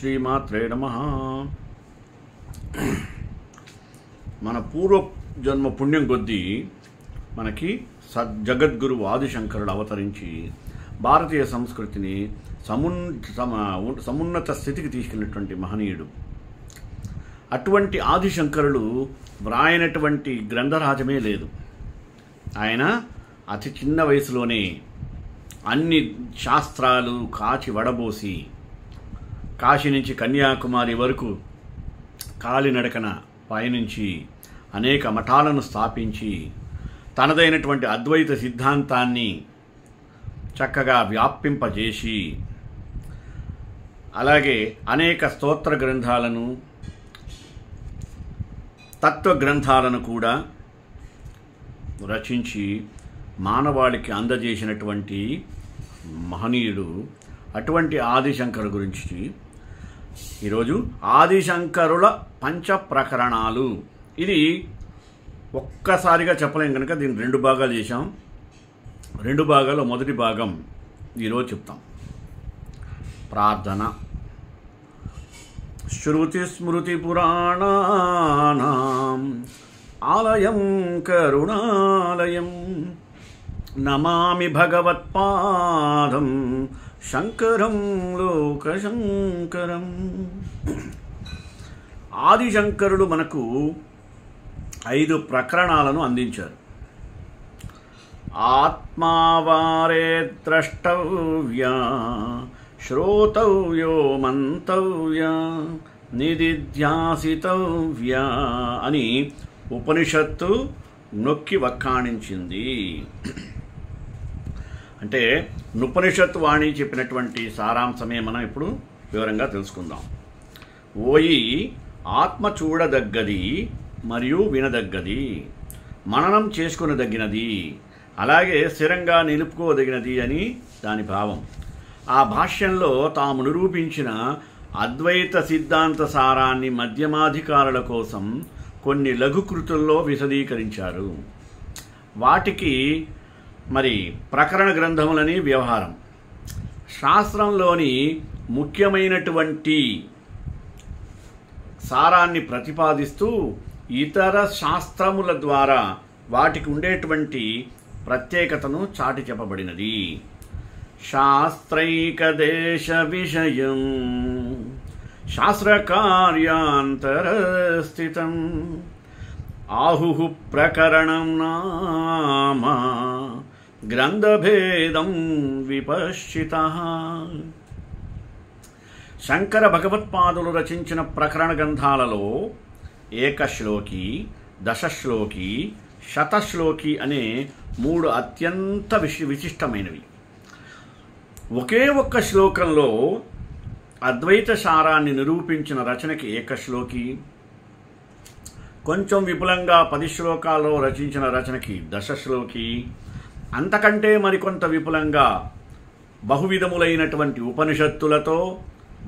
శ్రీమాత్రే నమః. మన పూర్వజన్మ పుణ్యం కొద్దీ మనకి జగద్గురువు ఆదిశంకరుడు అవతరించి భారతీయ సంస్కృతిని సమున్నత స్థితికి తీసుకెళ్ళినటువంటి మహనీయుడు. అటువంటి ఆదిశంకరుడు వ్రాయనటువంటి గ్రంథరాజమే లేదు. ఆయన అతి చిన్న వయసులోనే అన్ని శాస్త్రాలు కాచి వడబోసి కాశీ నుంచి కన్యాకుమారి వరకు కాలినడకన పయనించి అనేక మఠాలను స్థాపించి తనదైనటువంటి అద్వైత సిద్ధాంతాన్ని చక్కగా వ్యాపింపజేసి అలాగే అనేక స్తోత్ర గ్రంథాలను తత్వ గ్రంథాలను కూడా రచించి మానవాళికి అందజేసినటువంటి మహనీయుడు. అటువంటి ఆదిశంకరు గురించి ఈరోజు ఆదిశంకరుల పంచ ప్రకరణాలు. ఇది ఒక్కసారిగా చెప్పలేం కనుక దీన్ని 2 భాగాలు చేశాం. 2 భాగాల్లో మొదటి భాగం ఈరోజు చెప్తాం. ప్రార్థన. శృతి స్మృతి పురాణానాం ఆలయం కరుణాలయం నమామి భగవత్పాదం శంకరం లోకశంకరం. ఆదిశంకరుడు మనకు 5 ప్రకరణాలను అందించారు. ఆత్మావారే ద్రష్టవ్య శ్రోతవ్యో మంతవ్య నిదిధ్యాసితవ్య అని ఉపనిషత్తు నొక్కి వక్కాణించింది. అంటే ఉపనిషత్తు వాణి చెప్పినటువంటి సారాంశమే మనం ఇప్పుడు వివరంగా తెలుసుకుందాం. ఓయి ఆత్మ చూడదగ్గది మరియు వినదగ్గది, మననం చేసుకునదగినది, అలాగే స్థిరంగా నిలుపుకోదగినది అని దాని భావం. ఆ భాష్యంలో తాము నిరూపించిన అద్వైత సిద్ధాంత సారాన్ని మధ్యమాధికారుల కోసం కొన్ని లఘుకృతుల్లో విశదీకరించారు. వాటికి మరి ప్రకరణ గ్రంథములని వ్యవహారం. శాస్త్రంలోని ముఖ్యమైనటువంటి సారాన్ని ప్రతిపాదిస్తూ ఇతర శాస్త్రముల ద్వారా వాటికి ఉండేటువంటి ప్రత్యేకతను చాటి చెప్పబడినది. శాస్త్రైకదేశ విషయం శాస్త్రకార్యాంతరస్థితం ఆహుః ప్రకరణం నామ గ్రంథభేదం విపశ్చితః. శంకర భగవత్పాదులు రచించిన ప్రకరణ గ్రంథాలలో ఏకశ్లోకి, దశశ్లోకి, శతశ్లోకి అనే 3 అత్యంత విశిష్టమైనవి. ఒకే ఒక్క శ్లోకంలో అద్వైత సారాన్ని నిరూపించిన రచనకి ఏకశ్లోకి, కొంచెం విపులంగా 10 శ్లోకాల్లో రచించిన రచనకి దశశ్లోకి, అంతకంటే మరికొంత విపులంగా బహువిధములైనటువంటి ఉపనిషత్తులతో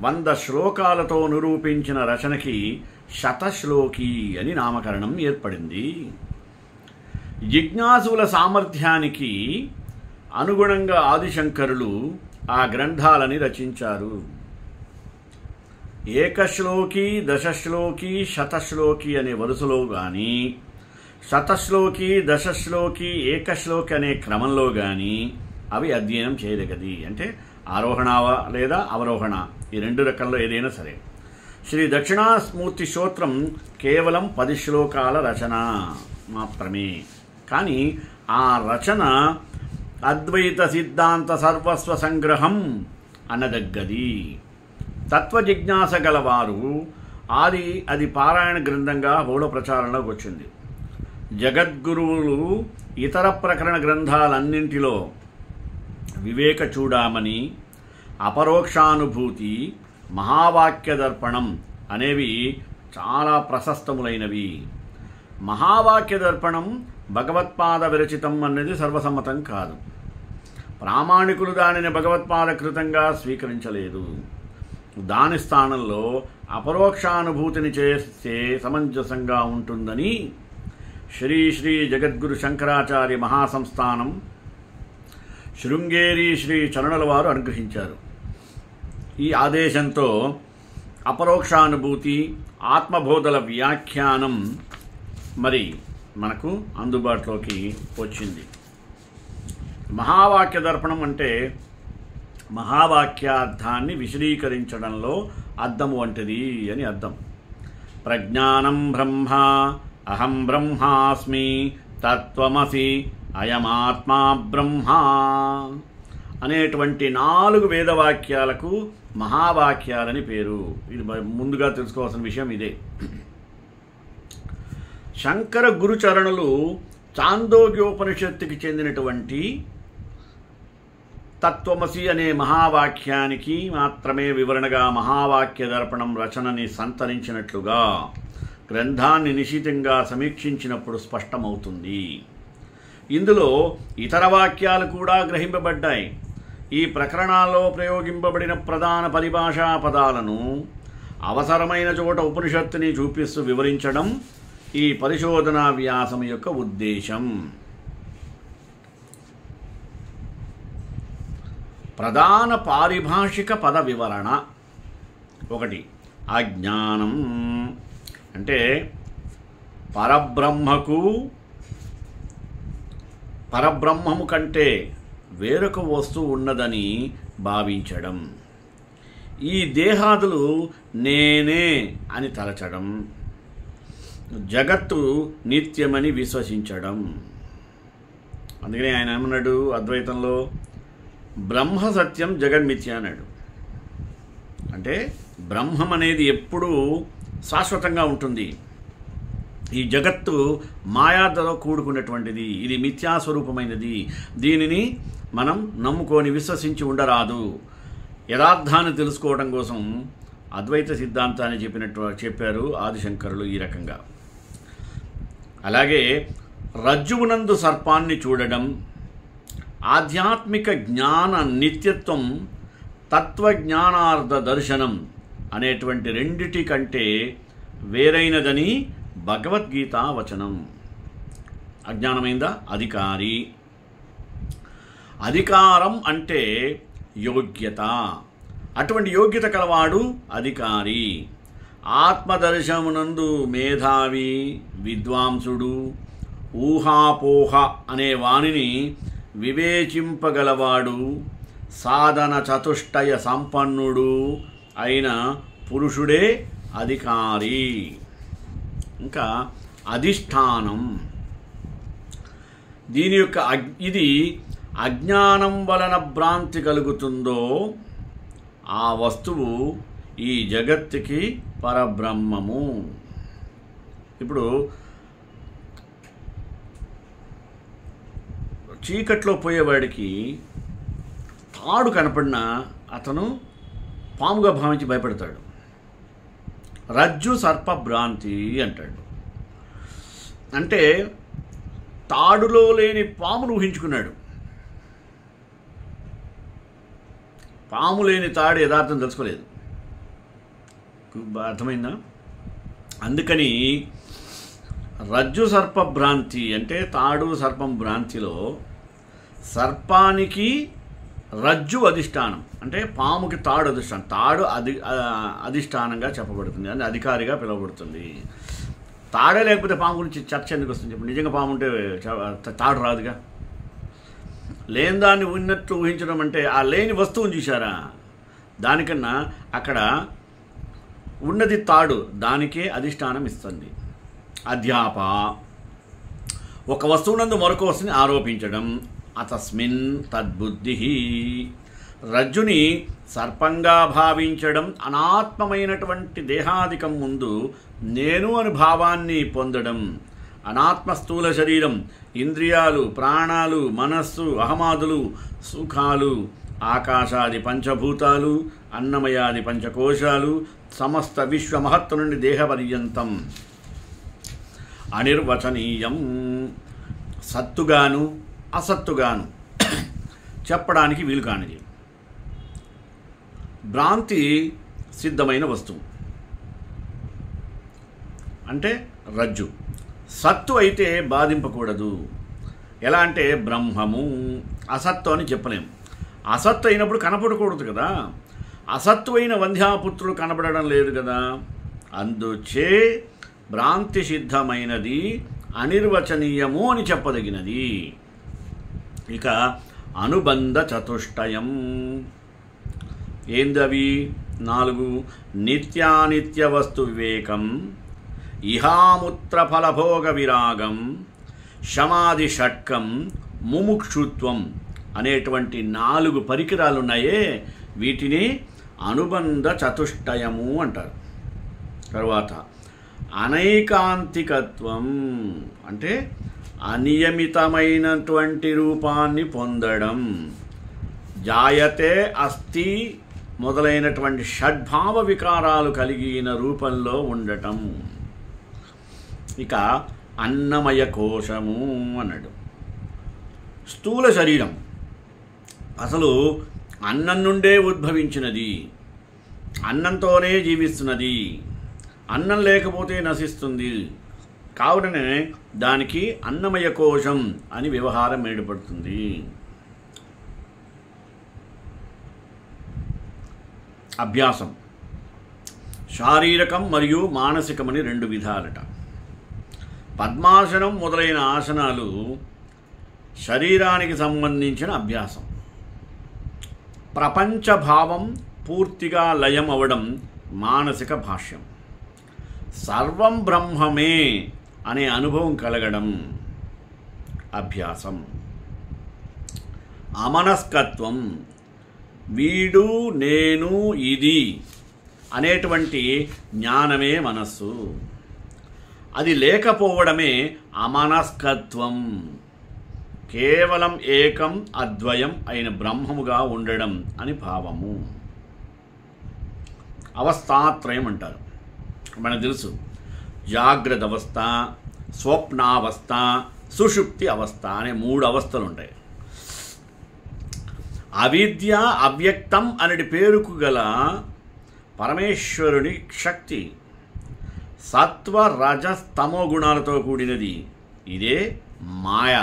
100 శ్లోకాలతో నిరూపించిన రచనకి శతశ్లోకి అని నామకరణం ఏర్పడింది. జిజ్ఞాసుల సామర్థ్యానికి అనుగుణంగా ఆదిశంకరులు ఆ గ్రంథాలని రచించారు. ఏకశ్లోకి, దశశ్లోకి, శతశ్లోకి అనే వరుసలో కానీ, శతశ్లోకి, దశశ్లోకి, ఏకశ్లోకి అనే క్రమంలో కానీ అవి అధ్యయనం చేయదగది. అంటే ఆరోహణ లేదా అవరోహణ, ఈ 2 రకాల్లో ఏదైనా సరే. శ్రీ దక్షిణామూర్తి స్తోత్రం కేవలం 10 శ్లోకాల రచన మాత్రమే. కానీ ఆ రచన అద్వైత సిద్ధాంత సర్వస్వ సంగ్రహం అనదగ్గది. తత్వజిజ్ఞాస గలవారు అది పారాయణ గ్రంథంగా బహుళ ప్రచారంలోకి వచ్చింది. జగద్గురువులు ఇతర ప్రకరణ గ్రంథాలన్నింటిలో వివేక చూడామణి, అపరోక్షానుభూతి, మహావాక్య దర్పణం అనేవి చాలా ప్రశస్తములైనవి. మహావాక్య దర్పణం భగవత్పాద విరచితం అనేది సర్వసమ్మతం కాదు. ప్రామాణికులు దానిని భగవత్పాదకృతంగా స్వీకరించలేదు. దాని స్థానంలో అపరోక్షానుభూతిని చేస్తే సమంజసంగా ఉంటుందని శ్రీ శ్రీ జగద్గురు శంకరాచార్య మహాసంస్థానం శృంగేరి శ్రీ చరణుల వారు అనుగ్రహించారు. ఈ ఆదేశంతో అపరోక్షానుభూతి, ఆత్మబోధల వ్యాఖ్యానం మరి మనకు అందుబాటులోకి వచ్చింది. మహావాక్య దర్పణం అంటే మహావాక్యార్థాన్ని విశదీకరించడంలో అద్దం వంటిది అని అర్థం. ప్రజ్ఞానం బ్రహ్మ, అహం బ్రహ్మాస్మి, తత్వమసి, అయమాత్మా బ్రహ్మ అనేటువంటి 4 వేదవాక్యాలకు మహావాక్యాలని పేరు. ఇది ముందుగా తెలుసుకోవాల్సిన విషయం ఇదే. శంకర గురుచరణులు చాందోగ్యోపనిషత్తుకి చెందినటువంటి తత్వమసి అనే మహావాక్యానికి మాత్రమే వివరణగా మహావాక్య దర్పణం రచనని సంతరించినట్లుగా గ్రంథాన్ని నిశితంగా సమీక్షించినప్పుడు స్పష్టమవుతుంది. ఇందులో ఇతర వాక్యాలు కూడా గ్రహింపబడ్డాయి. ఈ ప్రకరణాల్లో ప్రయోగింపబడిన ప్రధాన పరిభాషా పదాలను అవసరమైన చోట ఉపనిషత్తుని చూపిస్తూ వివరించడం ఈ పరిశోధనా వ్యాసం యొక్క ఉద్దేశం. ప్రధాన పారిభాషిక పద వివరణ. 1. అజ్ఞానం అంటే పరబ్రహ్మము కంటే వేరొక వస్తువు ఉన్నదని భావించడం, ఈ దేహాదులు నేనే అని తలచడం, జగత్తు నిత్యమని విశ్వసించడం. అందుకని ఆయన ఏమన్నాడు అద్వైతంలో, బ్రహ్మ సత్యం జగన్మిథ్య అన్నాడు. అంటే బ్రహ్మం అనేది ఎప్పుడూ శాశ్వతంగా ఉంటుంది. ఈ జగత్తు మాయాతో కూడుకున్నటువంటిది, ఇది మిథ్యాస్వరూపమైనది. దీనిని మనం నమ్ముకొని విశ్వసించి ఉండరాదు. యథార్థాన్ని తెలుసుకోవడం కోసం అద్వైత సిద్ధాంతాన్ని చెప్పారు ఆదిశంకరులు ఈ రకంగా. అలాగే రజ్జువునందు సర్పాన్ని చూడడం, ఆధ్యాత్మిక జ్ఞాన నిత్యత్వం, తత్వజ్ఞానార్థ దర్శనం అనేటువంటి రెండిటి కంటే వేరైనదని భగవద్గీత వచనం. అజ్ఞానమైందా? అధికారి. అధికారం అంటే యోగ్యత. అటువంటి యోగ్యత కలవాడు అధికారి. ఆత్మదర్శనమునందు మేధావి, విద్వాంసుడు, ఊహాపోహ అనే వాణిని వివేచింపగలవాడు, సాధన చతుష్టయ సంపన్నుడు అయిన పురుషుడే అధికారి. ఇంకా అధిష్టానం. దీని యొక్క ఇది అజ్ఞానం వలన భ్రాంతి కలుగుతుందో ఆ వస్తువు ఈ జగత్తుకి పరబ్రహ్మము. ఇప్పుడు చీకట్లో పోయేవాడికి తాడు కనపడినా అతను పాముగా భావించి భయపడతాడు. రజ్జు సర్ప భ్రాంతి అంటాడు. అంటే తాడులో లేని పామును ఊహించుకున్నాడు. పాము లేని తాడు యథార్థం తెలుసుకోలేదు. అర్థమైందా? అందుకని రజ్జు సర్ప భ్రాంతి అంటే తాడు సర్పం భ్రాంతిలో సర్పానికి రజ్జు అధిష్టానం, అంటే పాముకి తాడు అధిష్టానం. తాడు అధిష్టానంగా చెప్పబడుతుంది, అని అధికారిగా పిలువబడుతుంది. తాడే లేకపోతే పాము గురించి చర్చ ఎందుకు వస్తుంది చెప్పండి? నిజంగా పాము ఉంటే తాడు రాదుగా. లేని దాన్ని ఉన్నట్టు ఊహించడం అంటే ఆ లేని వస్తువుని చూశారా, దానికన్నా అక్కడ ఉన్నది తాడు, దానికే అధిష్టానం ఇస్తుంది. అధ్యాప ఒక వస్తువునందు మరొక వస్తువుని ఆరోపించడం. అతస్మిన్ తద్బుద్ధి రజ్జుని సర్పంగా భావించడం, అనాత్మమైనటువంటి దేహాదికం ముందు నేను అను భావాన్ని పొందడం. అనాత్మ స్థూల శరీరం, ఇంద్రియాలు, ప్రాణాలు, మనస్సు, అహమాదులు, సుఖాలు, ఆకాశాది పంచభూతాలు, అన్నమయాది పంచకోశాలు, సమస్త విశ్వమహత్తు నుండి దేహపర్యంతం అనిర్వచనీయం, సత్తుగాను అసత్తుగాను చెప్పడానికి వీలు కానిది. భ్రాంతి సిద్ధమైన వస్తువు అంటే రజ్జు. సత్తు అయితే బాధింపకూడదు. ఎలా అంటే బ్రహ్మము అసత్తు అని చెప్పలేము. అసత్తు అయినప్పుడు కనపడకూడదు కదా. అసత్వైన వంధ్యాపుత్రులు కనబడడం లేదు కదా, అందుచే భ్రాంతి సిద్ధమైనది, అనిర్వచనీయము అని చెప్పదగినది. ఇక అనుబంధ చతుష్టయం ఏందవి? 4. నిత్యానిత్య వస్తు వివేకం, ఇహాముత్ర ఫలభోగ విరాగం, శమాది షట్కం, ముముక్షుత్వం అనేటువంటి 4 పరికరాలు ఉన్నాయే, వీటిని అనుబంధ చతుష్టయము అంటారు. తరువాత అనైకాంతికత్వం అంటే అనియమితమైనటువంటి రూపాన్ని పొందడం, జాయతే అస్థి మొదలైనటువంటి షడ్భావ వికారాలు కలిగిన రూపంలో ఉండటం. ఇక అన్నమయ కోశము అన్నాడు. స్థూల శరీరం అసలు అన్నం నుండే ఉద్భవించినది, అన్నంతోనే జీవిస్తున్నది, అన్నం లేకపోతే నశిస్తుంది. కావుననే దానికి అన్నమయ కోశం అని వ్యవహారం ఏర్పడుతుంది. అభ్యాసం శారీరకం మరియు మానసికమని 2 విధాలట. పద్మాసనం మొదలైన ఆసనాలు శరీరానికి సంబంధించిన అభ్యాసం. ప్రపంచభావం పూర్తిగా లయం అవడం మానసిక భాష్యం. సర్వం బ్రహ్మమే అనే అనుభవం కలగడం అభ్యాసం. అమనస్కత్వం వీడు నేను ఇది అనేటువంటి జ్ఞానమే మనస్సు, అది లేకపోవడమే అమనస్కత్వం. కేవలం ఏకం అద్వయం అయిన బ్రహ్మముగా ఉండడం అని భావము. అవస్థాత్రయం అంటారు. మనకు తెలుసు, జాగ్రత్త అవస్థ, స్వప్నావస్థ, సుషుప్తి అవస్థ అనే 3 అవస్థలు ఉంటాయి. అవిద్య అవ్యక్తం అనేది పేరుకు గల పరమేశ్వరుని శక్తి సత్వ రజస్తమో గుణాలతో కూడినది. ఇదే మాయ.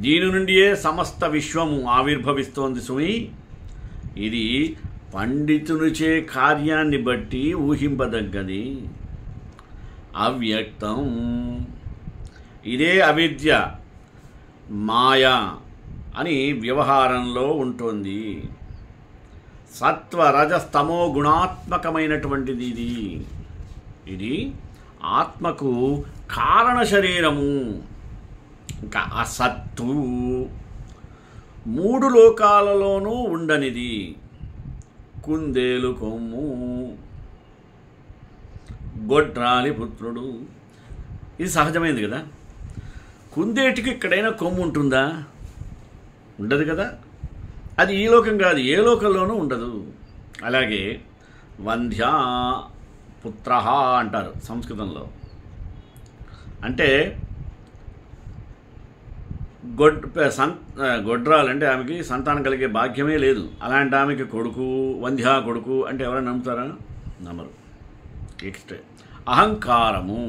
దీని నుండియే సమస్త విశ్వము ఆవిర్భవిస్తోంది సుమి. ఇది పండితునిచే కార్యాన్ని బట్టి ఊహింపదగ్గది. అవ్యక్తం ఇదే అవిద్య మాయ అని వ్యవహారంలో ఉంటుంది. సత్వ రజస్తమో గుణాత్మకమైనటువంటిది ఇది ఆత్మకు కారణ శరీరము. ఇంకా అసత్తు 3 లోకాలలోనూ ఉండనిది. కుందేలు కొమ్ము, గొడ్రాలి పుత్రుడు, ఇది సహజమైంది కదా. కుందేటికి ఎక్కడైనా కొమ్ము ఉంటుందా? ఉండదు కదా. అది ఈ లోకం కాదు, ఏ లోకంలోనూ ఉండదు. అలాగే వంధ్యా పుత్ర అంటారు సంస్కృతంలో. అంటే గొడ్రాలంటే ఆమెకి సంతానం కలిగే భాగ్యమే లేదు. అలాంటి ఆమెకి కొడుకు, వంధ్యా కొడుకు అంటే ఎవరైనా నమ్ముతారా? నమ్మరు. నెక్స్ట్ అహంకారము,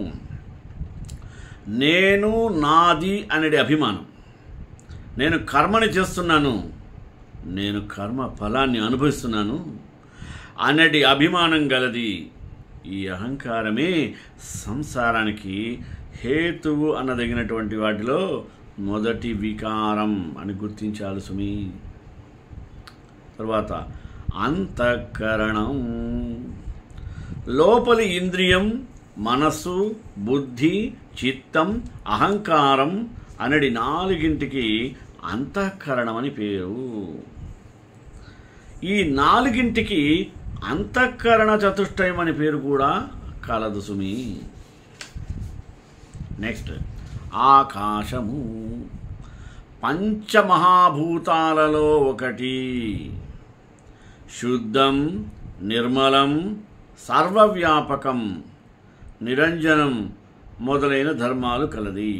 నేను నాది అనేది అభిమానం. నేను కర్మని చేస్తున్నాను, నేను కర్మ ఫలాన్ని అనుభవిస్తున్నాను అనేది అభిమానం గలది. ఈ అహంకారమే సంసారానికి హేతువు అనదగినటువంటి వాటిలో మొదటి వికారం అని గుర్తించాలి సుమి. తర్వాత అంతఃకరణం, లోపలి ఇంద్రియం, మనస్సు, బుద్ధి, చిత్తం, అహంకారం అనేది 4ంటికి అంతఃకరణం అని పేరు. ఈ 4ంటికి అంతఃకరణ చతుష్టయం అని పేరు కూడా కలదు సుమి. నెక్స్ట్ ఆకాశము, పంచమహాభూతాలలో ఒకటి. శుద్ధం, నిర్మలం, సర్వవ్యాపకం, నిరంజనం మొదలైన ధర్మాలు కలది.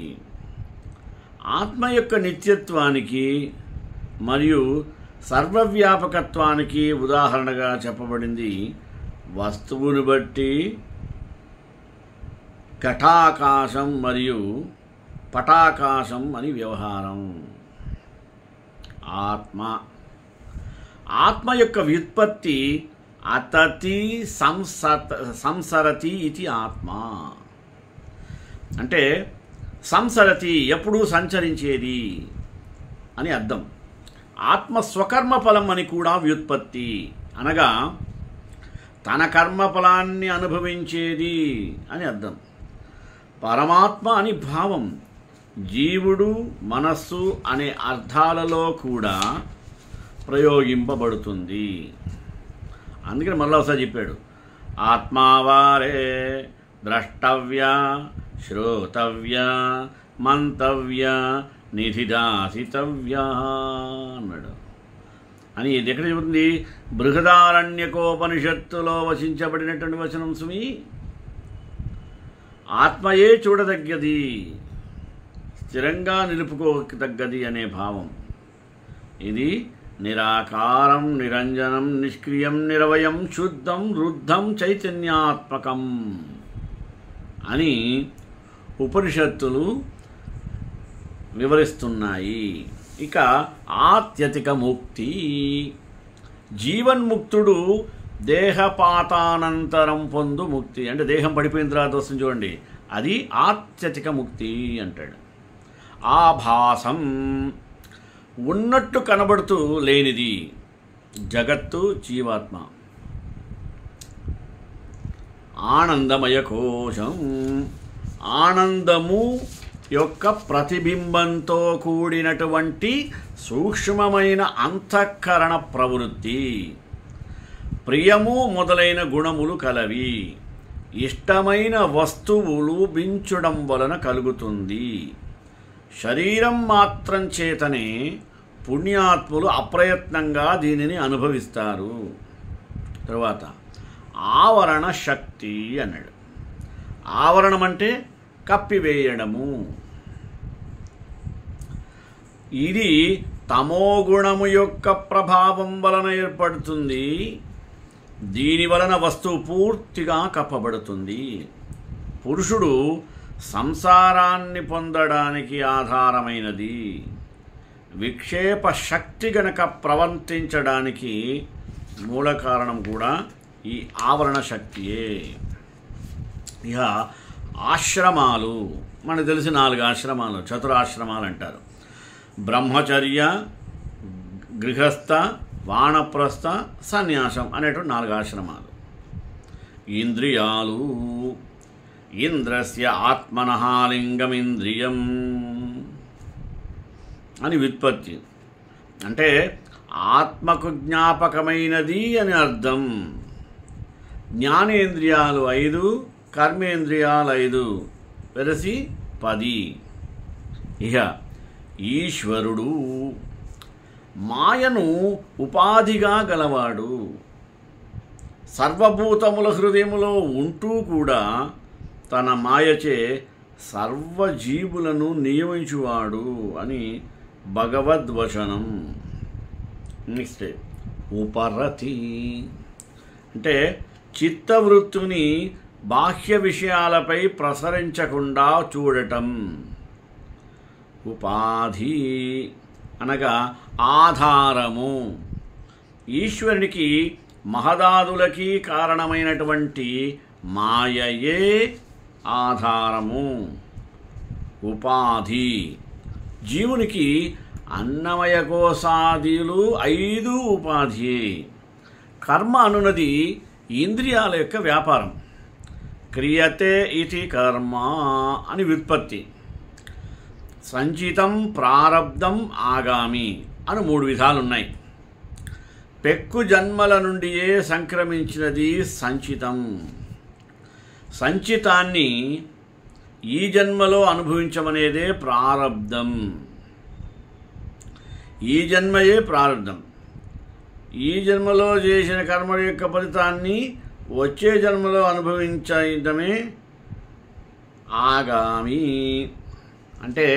ఆత్మ యొక్క నిత్యత్వానికి మరియు సర్వవ్యాపకత్వానికి ఉదాహరణగా చెప్పబడింది వస్తువును బట్టి ఘటాకాశం మరియు పటాకాశం అని వ్యవహారం. ఆత్మ ఆత్మ యొక్క వ్యుత్పత్తి అతతి సంసరతి ఇది ఆత్మ. అంటే సంసరతి ఎప్పుడూ సంచరించేది అని అర్థం. ఆత్మ స్వకర్మ ఫలం అని కూడా వ్యుత్పత్తి, అనగా తన కర్మఫలాన్ని అనుభవించేది అని అర్థం. పరమాత్మ అని భావం జీవుడు, మనస్సు అనే అర్థాలలో కూడా ప్రయోగింపబడుతుంది. అందుకని మళ్ళీ ఒకసారి చెప్పాడు, ఆత్మావారే ద్రష్టవ్య శ్రోతవ్య మంతవ్య నిధిదాసితవ్య అన్నాడు. అని ఇది ఎక్కడ చెబుతుంది? బృహదారణ్యకోపనిషత్తులో వచించబడినటువంటి వచనం సుమి. ఆత్మయే చూడదగ్గది, స్థిరంగా నిలుపుకోదగ్గది అనే భావం. ఇది నిరాకారం, నిరంజనం, నిష్క్రియం, నిరవయం, శుద్ధం, రుద్ధం, చైతన్యాత్మకం అని ఉపనిషత్తులు వివరిస్తున్నాయి. ఇక ఆత్యతిక ముక్తి, జీవన్ముక్తుడు దేహపాతానంతరం పొందు ముక్తి. అంటే దేహం పడిపోయిన తర్వాత వస్తుంది చూడండి, అది ఆత్యతిక ముక్తి అంటాడు. ఆభాసం, ఉన్నట్టు కనబడుతూ లేనిది జగత్తు, జీవాత్మ. ఆనందమయ కోశం, ఆనందము యొక్క ప్రతిబింబంతో కూడినటువంటి సూక్ష్మమైన అంతఃకరణ ప్రవృత్తి. ప్రియము మొదలైన గుణములు కలవి. ఇష్టమైన వస్తువులు బించడం వలన కలుగుతుంది. శరీరం మాత్రం చేతనే పుణ్యాత్ములు అప్రయత్నంగా దీనిని అనుభవిస్తారు. తరువాత ఆవరణ శక్తి అన్నాడు. ఆవరణం అంటే కప్పివేయడము. ఇది తమోగుణము యొక్క ప్రభావం వలన ఏర్పడుతుంది. దీని వలన వస్తువు పూర్తిగా కప్పబడుతుంది. పురుషుడు సంసారాన్ని పొందడానికి ఆధారమైనది. విక్షేప శక్తి గనక ప్రవర్తించడానికి మూల కారణం కూడా ఈ ఆవరణ శక్తియే. ఇక ఆశ్రమాలు, మనకు తెలిసి 4 ఆశ్రమాలు, చతురాశ్రమాలు అంటారు. బ్రహ్మచర్య, గృహస్థ, వానప్రస్థ, సన్యాసం అనేటువంటి 4 ఆశ్రమాలు. ఇంద్రియాలు, ఇంద్రస్య ఆత్మనః లింగమింద్రియం అని వ్యుత్పత్తి. అంటే ఆత్మకు జ్ఞాపకమైనది అని అర్థం. జ్ఞానేంద్రియాలు 5, కర్మేంద్రియాలు 5, వెరసి 10. ఇహ ఈశ్వరుడు మాయను ఉపాధిగా గలవాడు. సర్వభూతముల హృదయములో ఉంటూ కూడా తన మాయచే సర్వజీవులను నియమించువాడు అని భగవద్వచనం. నెక్స్ట్ ఉపరతి అంటే చిత్తవృత్తిని బాహ్య విషయాలపై ప్రసరించకుండా చూడటం. ఉపాధి అనగా ఆధారము. ఈశ్వరునికి మహదాదులకి కారణమైనటువంటి మాయయే ఆధారము. ఉపాధి జీవునికి అన్నమయ కోశాదులు 5 ఉపాధి. కర్మ అనున్నది ఇంద్రియాల యొక్క వ్యాపారం. క్రియతే ఇతి కర్మ అని వ్యుత్పత్తి. సంచితం, ప్రారబ్ధం, ఆగామి అని 3 విధాలున్నాయి. పెక్కు జన్మల నుండియే సంక్రమించినది సంచితం. సంచితాన్ని ఈ జన్మలో అనుభవించమనేదే ప్రారబ్ధం. ఈ జన్మయే ప్రారబ్ధం. ఈ జన్మలో చేసిన కర్మ యొక్క ఫలితాన్ని వచ్చే జన్మలో అనుభవించడమే ఆగామి. అంటే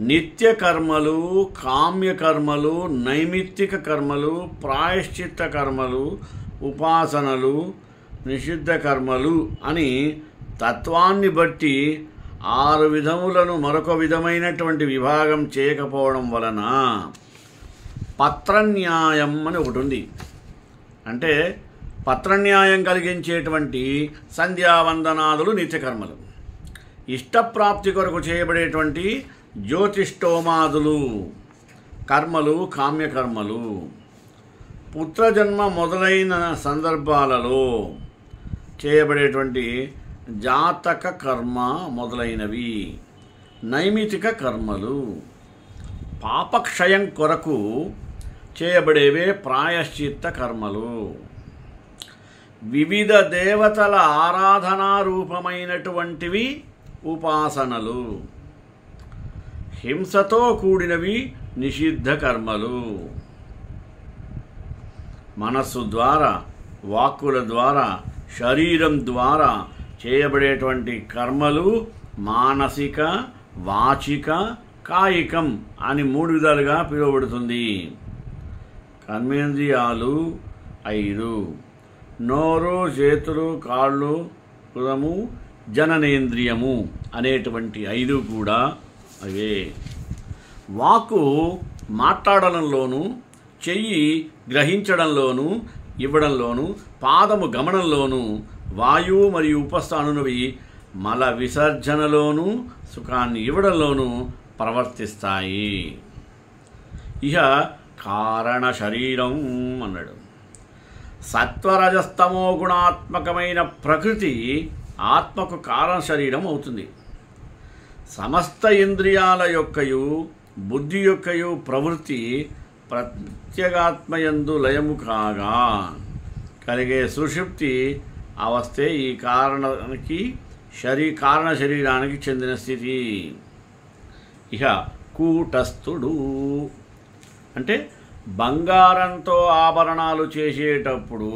నిత్య కర్మలు, కామ్యకర్మలు, నైమిత్తిక కర్మలు, ప్రాయశ్చిత్త కర్మలు, ఉపాసనలు, నిషిద్ధ కర్మలు అని తత్వాన్ని బట్టి 6 విధములను మరొక విధమైనటువంటి విభాగం చేయకపోవడం వలన పత్రన్యాయం అని ఒకటి ఉంది. అంటే పత్రన్యాయం కలిగించేటువంటి సంధ్యావందనాదులు నిత్యకర్మలు, ఇష్టప్రాప్తి కొరకు చేయబడేటువంటి జ్యోతిష్టోమాదులు కర్మలు కామ్యకర్మలు, పుత్రజన్మ మొదలైన సందర్భాలలో చేయబడేటువంటి జాతక కర్మ మొదలైనవి, నైమితిక కర్మలు, పాపక్షయం కొరకు చేయబడేవే ప్రాయశ్చిత్త కర్మలు, వివిధ దేవతల ఆరాధనా రూపమైనటువంటివి ఉపాసనలు, హింసతో కూడినవి నిషిద్ధ కర్మలు, మనస్సు ద్వారా, వాక్కుల ద్వారా, శరీరం ద్వారా చేయబడేటువంటి కర్మలు మానసిక, వాచిక, కాయికం అని 3 విధాలుగా పిలువబడుతుంది. కర్మేంద్రియాలు 5, నోరు, చేతులు, కాళ్ళు, హృదము, జననేంద్రియము అనేటువంటి 5 కూడా అవే. వాక్కు మాట్లాడడంలోనూ, చెయ్యి గ్రహించడంలోనూ ఇవ్వడంలోనూ, పాదము గమనంలోనూ, వాయువు మరియు ఉపస్థానునవి మల విసర్జనలోనూ సుఖాన్ని ఇవ్వడంలోనూ ప్రవర్తిస్తాయి. ఇహ కారణ శరీరం అన్నాడు. సత్వరజస్తమో గుణాత్మకమైన ప్రకృతి ఆత్మకు కారణ శరీరం అవుతుంది. సమస్త ఇంద్రియాల యొక్కయు బుద్ధి యొక్కయు ప్రవృత్తి ప్రత్యేగాత్మయందు లయము కాగా కలిగే సుషుప్తి అవస్థే ఈ కారణ శరీరానికి చెందిన స్థితి. ఇహ కూటస్థుడు అంటే బంగారంతో ఆభరణాలు చేసేటప్పుడు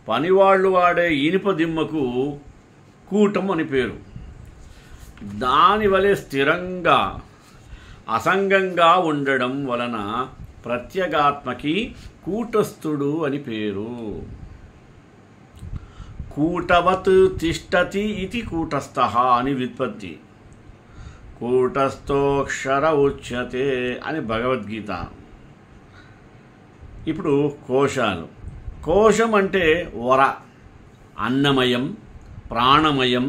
పనివాళ్ళు వాడే ఇనుప దిమ్మకు కూటం అని పేరు. దానివలె స్థిరంగా అసంగంగా ఉండడం వలన ప్రత్యేగాత్మకి కూటస్థుడు అని పేరు. కూటవత్ తిష్టతి ఇది కూటస్థః అని వ్యుత్పత్తి. కూటస్థోక్షర ఉచ్యతే అని భగవద్గీత. ఇప్పుడు కోశాలు. కోశం అంటే వర, అన్నమయం, ప్రాణమయం,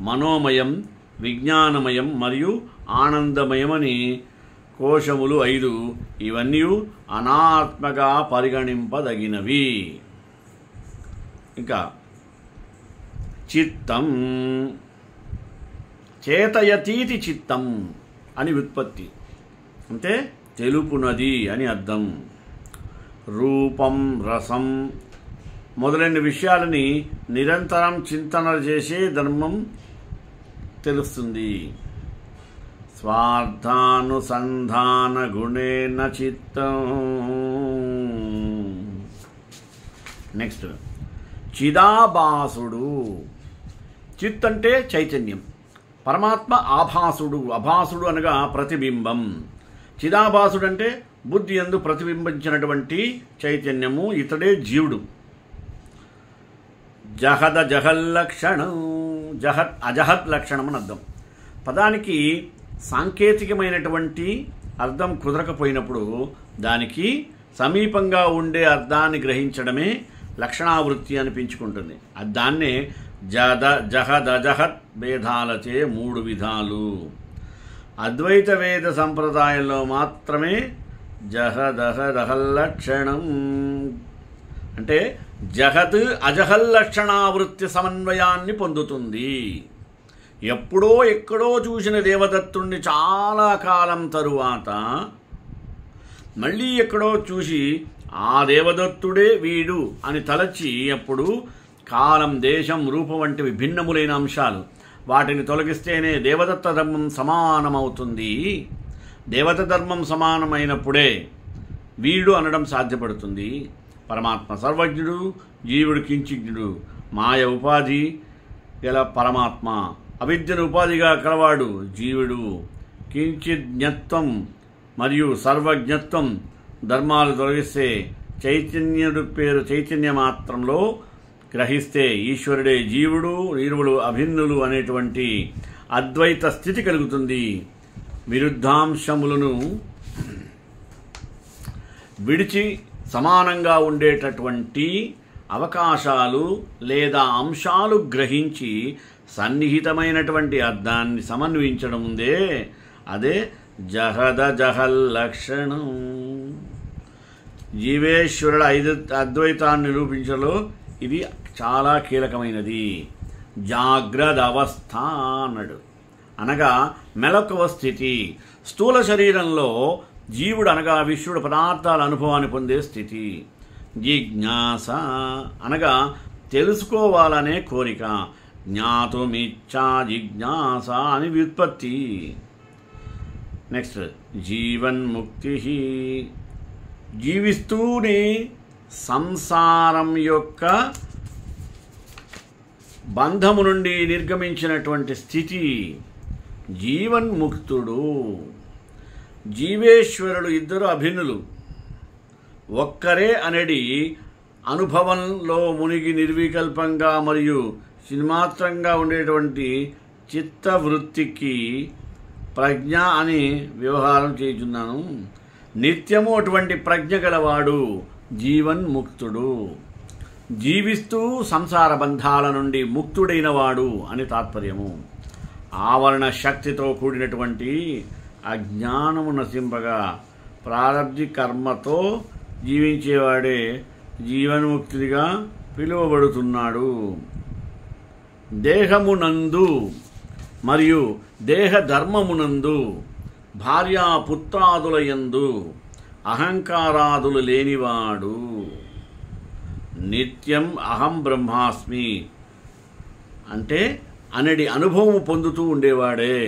మనోమయం, విజ్ఞానమయం మరియు ఆనందమయం అని కోశములు 5. ఇవన్నీ అనాత్మగా పరిగణింపదగినవి. ఇంకా చిత్తం చేతయతీతి చిత్తం అని వ్యుత్పత్తి, అంటే తెలుపునది అని అర్థం. రూపం, రసం మొదలైన విషయాలని నిరంతరం చింతన చేసే ధర్మం తెలుస్తుంది. స్వార్థానుసంధాన గుణేన చిత్తం. నెక్స్ట్ చిదాభాసుడు. చిత్ అంటే చైతన్యం, పరమాత్మ ఆభాసుడు. అభాసుడు అనగా ప్రతిబింబం. చిదాభాసుడు అంటే బుద్ధి యందు ప్రతిబింబించినటువంటి చైతన్యము, ఇతడే జీవుడు. జహద జహల్లక్షణం, జహత్ అజహత్ లక్షణం అని అర్థం. పదానికి సాంకేతికమైనటువంటి అర్థం కుదరకపోయినప్పుడు దానికి సమీపంగా ఉండే అర్థాన్ని గ్రహించడమే లక్షణావృత్తి అనిపించుకుంటుంది. దాన్నే జహదజహత్ భేదాలచే 3 విధాలు. అద్వైత వేద సంప్రదాయంలో మాత్రమే జహదహదహల్లక్షణం అంటే జగత్ అజహల్లక్షణావృత్తి సమన్వయాన్ని పొందుతుంది. ఎప్పుడో ఎక్కడో చూసిన దేవదత్తుణ్ణి చాలా కాలం తరువాత మళ్ళీ ఎక్కడో చూసి ఆ దేవదత్తుడే వీడు అని తలచి, అప్పుడు కాలం, దేశం, రూపం వంటివి భిన్నములైన అంశాలు, వాటిని తొలగిస్తేనే దేవదత్త ధర్మం సమానమవుతుంది. దేవత ధర్మం సమానమైనప్పుడే వీడు అనడం సాధ్యపడుతుంది. పరమాత్మ సర్వజ్ఞుడు, జీవుడు కించిజ్ఞుడు. మాయ ఉపాధి గల పరమాత్మ, అవిద్యను ఉపాధిగా కలవాడు జీవుడు. కించిజ్ఞత్వం మరియు సర్వజ్ఞత్వం ధర్మాలు తొలగిస్తే చైతన్యుడు పేరు చైతన్య మాత్రంలో గ్రహిస్తే ఈశ్వరుడే జీవుడు, ఇరువులు అభిన్నులు అనేటువంటి అద్వైత స్థితి కలుగుతుంది. విరుద్ధాంశములను విడిచి సమానంగా ఉండేటటువంటి అవకాశాలు లేదా అంశాలు గ్రహించి సన్నిహితమైనటువంటి అర్థాన్ని సమన్వయించడం ఉందే అదే జహద జహల్ లక్షణం. జీవేశ్వరుడు అద్వైతాన్ని నిరూపించలో ఇది చాలా కీలకమైనది. జాగ్రత్త అవస్థ అన్నాడు, అనగా మెలకువ స్థితి. స్థూల శరీరంలో జీవుడు అనగా విశ్వడు పదార్థాల అనుభవాన్ని పొందే స్థితి. జిజ్ఞాస అనగా తెలుసుకోవాలనే కోరిక. జ్ఞాతుమిచ్చా జిజ్ఞాస అని వ్యుత్పత్తి. నెక్స్ట్ జీవన్ముక్తి, జీవిస్తూనే సంసారం యొక్క బంధము నుండి నిర్గమించినటువంటి స్థితి జీవన్ముక్తుడు. జీవేశ్వరులు ఇద్దరు అభిన్నులు, ఒక్కరే అనేది అనుభవంలో మునిగి నిర్వికల్పంగా మరియు చిన్మాత్రంగా ఉండేటువంటి చిత్తవృత్తికి ప్రజ్ఞ అని వ్యవహారం చేయుచున్నాను. నిత్యము అటువంటి ప్రజ్ఞ గలవాడు జీవన్ముక్తుడు. జీవిస్తూ సంసార బంధాల నుండి ముక్తుడైన వాడు అని తాత్పర్యము. ఆవరణ శక్తితో కూడినటువంటి అజ్ఞానము నశింపగా ప్రారబ్ధి కర్మతో జీవించేవాడే జీవన్ముక్తుడిగా పిలువబడుతున్నాడు. దేహమునందు మరియు దేహ ధర్మమునందు భార్యాపుత్రాదులయందు అహంకారాదులు లేనివాడు. నిత్యం అహం బ్రహ్మాస్మి అంటే అనడి అనుభవం పొందుతూ ఉండేవాడే.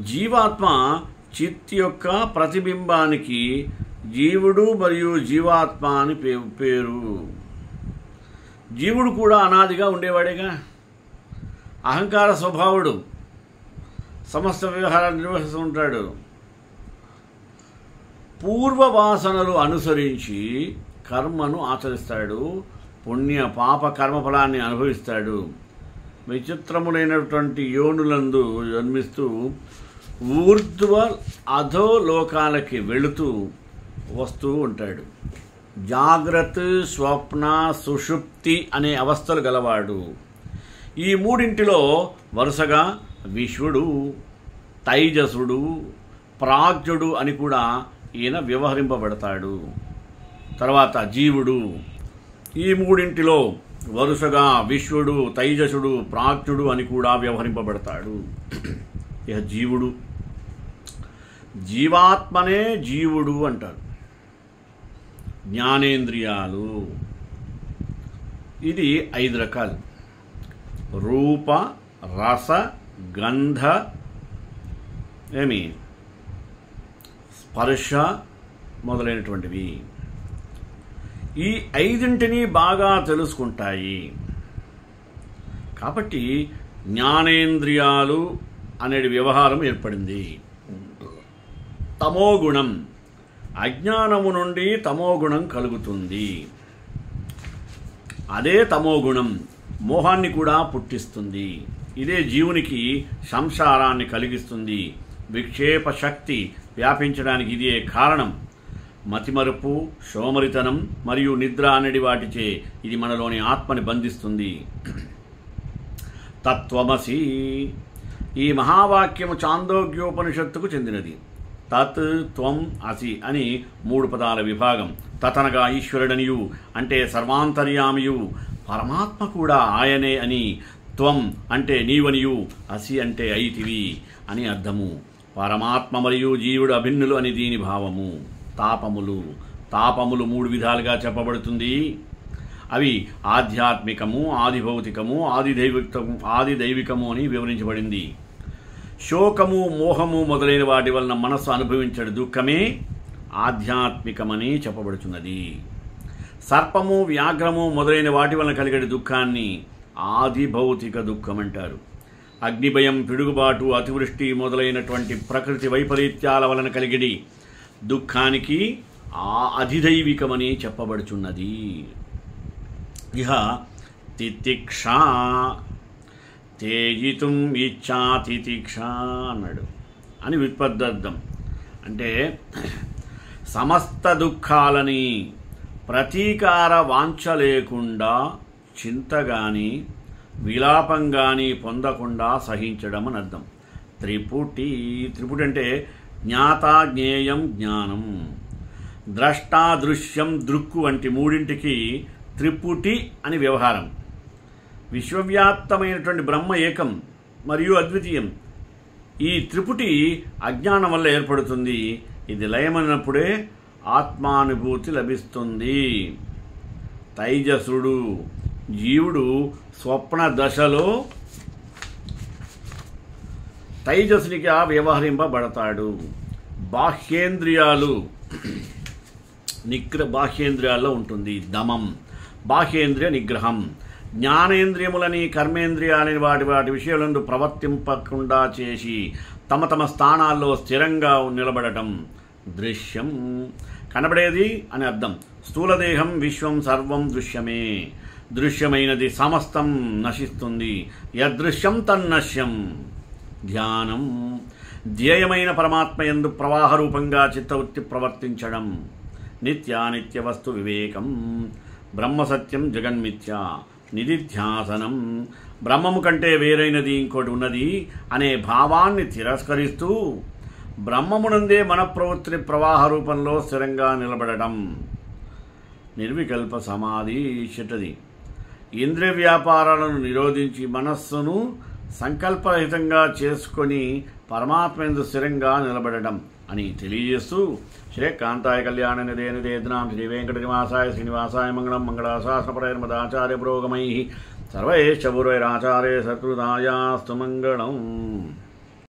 జీవాత్మ చిత్ యొక్క ప్రతిబింబానికి జీవుడు మరియు జీవాత్మ అని పేరు. జీవుడు కూడా అనాదిగా ఉండేవాడేగా. అహంకార స్వభావుడు, సమస్త వ్యవహారాలు నిర్వహిస్తూ ఉంటాడు. పూర్వవాసనలు అనుసరించి కర్మను ఆచరిస్తాడు, పుణ్య పాప కర్మఫలాన్ని అనుభవిస్తాడు. విచిత్రములైనటువంటి యోనులందు జన్మిస్తూ ఊర్ధ్వ అధోలోకాలకి వెళుతూ వస్తూ ఉంటాడు. జాగ్రత్త, స్వప్న, సుషుప్తి అనే అవస్థలు గలవాడు. ఈ మూడింటిలో వరుసగా విశ్వడు, తైజసుడు, ప్రాజ్ఞుడు అని కూడా ఈయన వ్యవహరింపబడతాడు. తర్వాత జీవుడు. ఈ మూడింటిలో వరుసగా విశ్వడు, తైజసుడు, ప్రాజ్ఞుడు అని కూడా వ్యవహరింపబడతాడు. ఇక జీవుడు, జీవాత్మనే జీవుడు అంటారు. జ్ఞానేంద్రియాలు ఇది 5 రకాలు. రూప, రస, గంధ, స్పర్శ మొదలైనటువంటివి. ఈ 5ంటిని బాగా తెలుసుకుంటాయి. కాబట్టి జ్ఞానేంద్రియాలు అనే వ్యవహారం ఏర్పడింది. తమోగుణం, అజ్ఞానము నుండి తమోగుణం కలుగుతుంది. అదే తమోగుణం మోహాన్ని కూడా పుట్టిస్తుంది. ఇదే జీవునికి సంసారాన్ని కలిగిస్తుంది. విక్షేప శక్తి వ్యాపించడానికి ఇదే కారణం. మతిమరుపు, సోమరితనం మరియు నిద్ర అనేది వాటిచే ఇది మనలోని ఆత్మని బంధిస్తుంది. తత్వమసి, ఈ మహావాక్యము చాందోగ్యోపనిషత్తుకు చెందినది. తత్, త్వం, అసి అని 3 పదాల విభాగం. తతనగా ఈశ్వరుడనియు అంటే సర్వాంతర్యామియు, పరమాత్మ కూడా ఆయనే అని, త్వం అంటే నీవనియు, అసి అంటే అయితివి అని అర్థము. పరమాత్మ మరియు జీవుడు అభిన్నులు అని దీని భావము. తాపములు 3 విధాలుగా చెప్పబడుతుంది. అవి ఆధ్యాత్మికము, ఆదిభౌతికము, ఆదిదైవికము అని వివరించబడింది. శోకము, మోహము మొదలైన వాటి వలన మనస్సు అనుభవించే దుఃఖమే ఆధ్యాత్మికమని చెప్పబడుతున్నది. సర్పము, వ్యాఘ్రము మొదలైన వాటి వలన కలిగే దుఃఖాన్ని ఆదిభౌతిక దుఃఖం అంటారు. అగ్నిభయం, పిడుగుబాటు, అతివృష్టి మొదలైనటువంటి ప్రకృతి వైపరీత్యాల వలన కలిగిడి దుఃఖానికి అధిదైవికమని చెప్పబడుచున్నది. ఇహ తితిక్ష, తేజితుం ఇచ్చా తితిక్ష అన్నాడు అని వ్యుత్పత్తార్థం. అంటే సమస్త దుఃఖాలని ప్రతీకార వాంఛ లేకుండా చింత గాని విలాపం గాని పొందకుండా సహించడం అని అర్థం. త్రిపుటి అంటే జ్ఞాత జ్ఞేయం జ్ఞానం, ద్రష్టా దృశ్యం దృక్కు వంటి మూడింటికి త్రిపుటి అని వ్యవహారం. విశ్వవ్యాప్తమైనటువంటి బ్రహ్మ ఏకం మరియు అద్వితీయం. ఈ త్రిపుటి అజ్ఞానం వల్ల ఏర్పడుతుంది. ఇది లయమైనప్పుడే ఆత్మానుభూతి లభిస్తుంది. తైజసుడు జీవుడు స్వప్న దశలో తైజసునిగా వ్యవహరింపబడతాడు. బాహ్యేంద్రియాలు బాహ్యేంద్రియాల్లో ఉంటుంది దమం, బాహ్యేంద్రియ నిగ్రహం. జ్ఞానేంద్రియములని కర్మేంద్రియాలని వాటి విషయాలందు ప్రవర్తింపకుండా చేసి తమ తమ స్థానాల్లో స్థిరంగా నిలబడటం. దృశ్యం కనబడేది అని అర్థం. స్థూలదేహం విశ్వం సర్వం దృశ్యమే. దృశ్యమైనది సమస్తం నశిస్తుంది. యదృశ్యం తన్నశ్యం. ధ్యానం ధ్యేయమైన పరమాత్మ యందు ప్రవాహ రూపంగా చిత్తవృత్తి ప్రవర్తించడం. నిత్యానిత్య వస్తు వివేకం. బ్రహ్మసత్యం జగన్మిథ్య. నిధిధ్యాసనం బ్రహ్మము కంటే వేరైనది ఇంకోటి ఉన్నది అనే భావాన్ని తిరస్కరిస్తూ బ్రహ్మమునందే మన ప్రవృత్తిని ప్రవాహ రూపంలో స్థిరంగా నిలబడటం. నిర్వికల్ప సమాధి చెట్టది. ఇంద్రియ వ్యాపారాలను నిరోధించి మనస్సును సంకల్పరహితంగా చేసుకొని పరమాత్మ స్థిరంగా నిలబడటం అని తెలియజేస్తూ శ్రీకాంతాయ కళ్యాణ నిదేనాం శ్రీ వెంకటనివాసాయ శ్రీనివాసాయ మంగళం మంగళాశాసనపరైర్మదాచార్య పురోగమై సర్వైశ్చ పూర్వైరాచార్య సత్కృతాయాస్తు మంగళం.